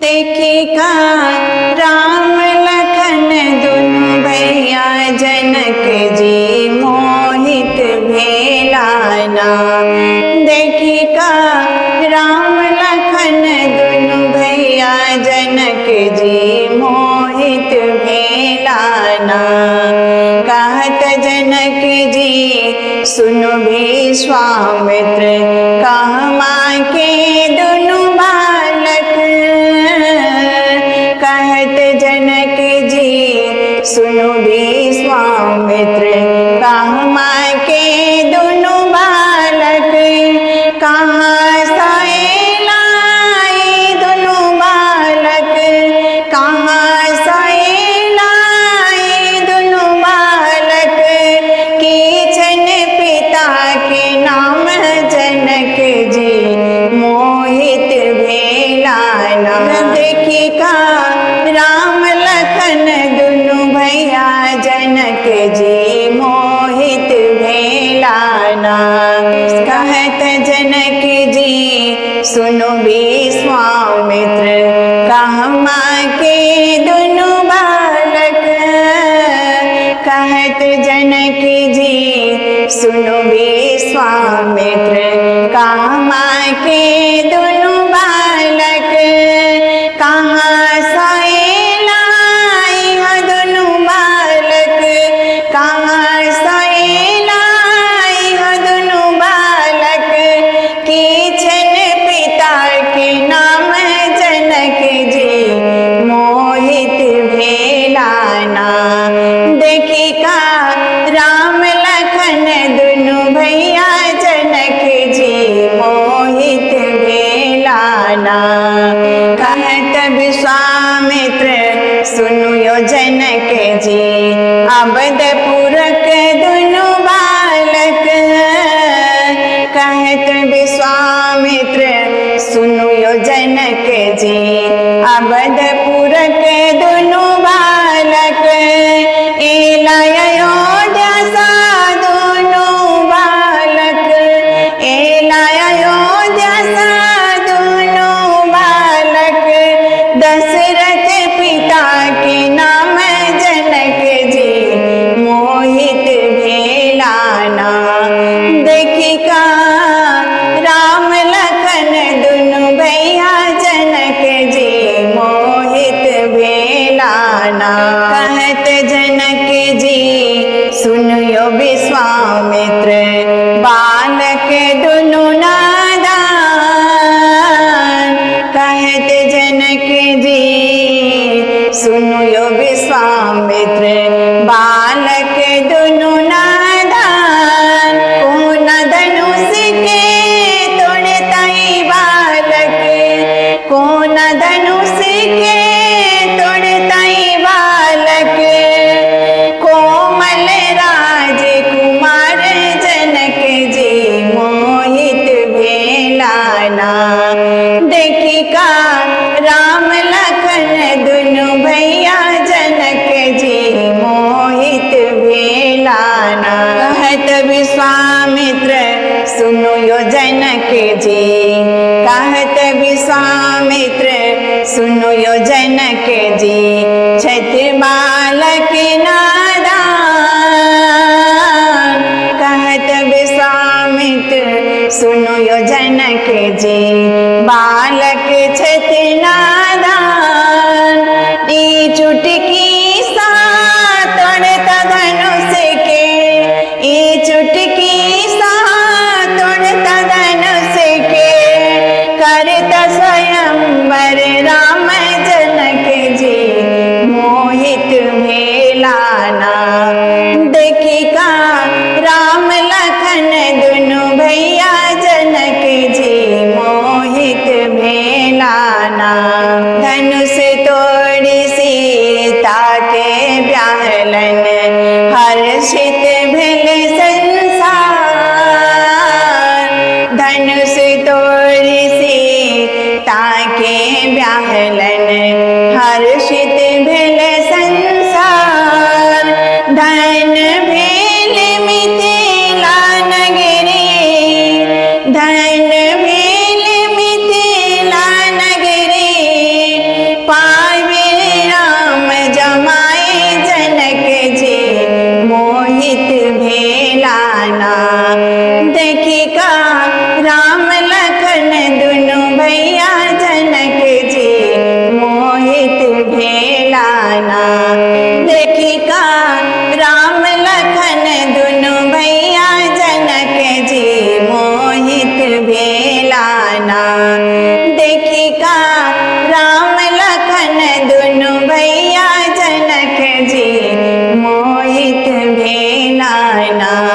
देखी का राम लखन दुनु भैया जनक जी मोहित भेलाना। देखी का राम लखन दुनु भैया जनक जी मोहित भेलाना। कहत जनक जी सुनु विश्वामित्र कहमा के दुनु बालक। कहत जनक जी सुनु विश्वामित्र कहमा के दुनु बालक। कहाँ सैलाई दुनु बालक, कहाँ सैलाई दुनु बालक। किछन पिता के नाम जनक जी मोहित भेलाना। देखी का राम लखन दुनु भैया जनक जी मोहित भेलाना। कहत जनक जी सुनु विश्वामित्र कहमा के दुनु बालक। कहत जनक जी सुनु विश्वामित्र कहमा के दुनु बालक। कहाँ सैलाई दुनु बालक, कहाँ सैलाई दुनु बालक। किछन पिता के नाम जनक जी मोहित भेलाना। देखी का राम लखन दुनु भैया जनक जी मोहित भेलाना। कहत विश्वामित्र सुनु यो जनक जी अवधपुरक दुनु बालक। कहत विश्वामित्र सुनु यो जनक जी अवधपुरक दुनु बालक। एला अयोध्या सा दुनु बालक, एला अयोध्या सा दुनु बालक। दशरथ पिता के नाम जनक जी मोहित भेलाना। देखी का राम लखन दुनु भैया जनक जी मोहित भेलाना। कहत जनक जी सुनु यो विश्वामित्र बालक दुनु नादान। कहत जनक जी सुनु यो विश्वामित्र बालक दुनु नादान। कौन धनुष के तोड़ताई बालक, कौन धनुष के तोड़ताई बालक। कोमल राजकुमार जनक जी मोहित भेलाना। देखी का राम लखन दुनु भैया जनक जी मोहित भेलाना। कहत विश्वामित्र सुनु यो जनक जी, कहत विश्वामित्र सुनु यो जनक जी। छत्र बालक नादान। कहत विश्वामित्र सुनु यो जनक जी बालक छत्र नादान। ई चुटकी सा तोड़ता धनुष के, ई चुटकी सा तोड़ता धनुष के। करता स्वयंवर राम जनक जी मोहित भेलाना। देखी का राम लखन दुनु भैया जनक जी मोहित भेलाना। धनुष तोड़ी सीता के ब्याहलन हर्षित भेल संसार। धनुष तोड़ी सीता के ब्याहलन हर्षित भेल संसार। धन भेल मिथिला नगरी, धन भेल मिथिला नगरी। ना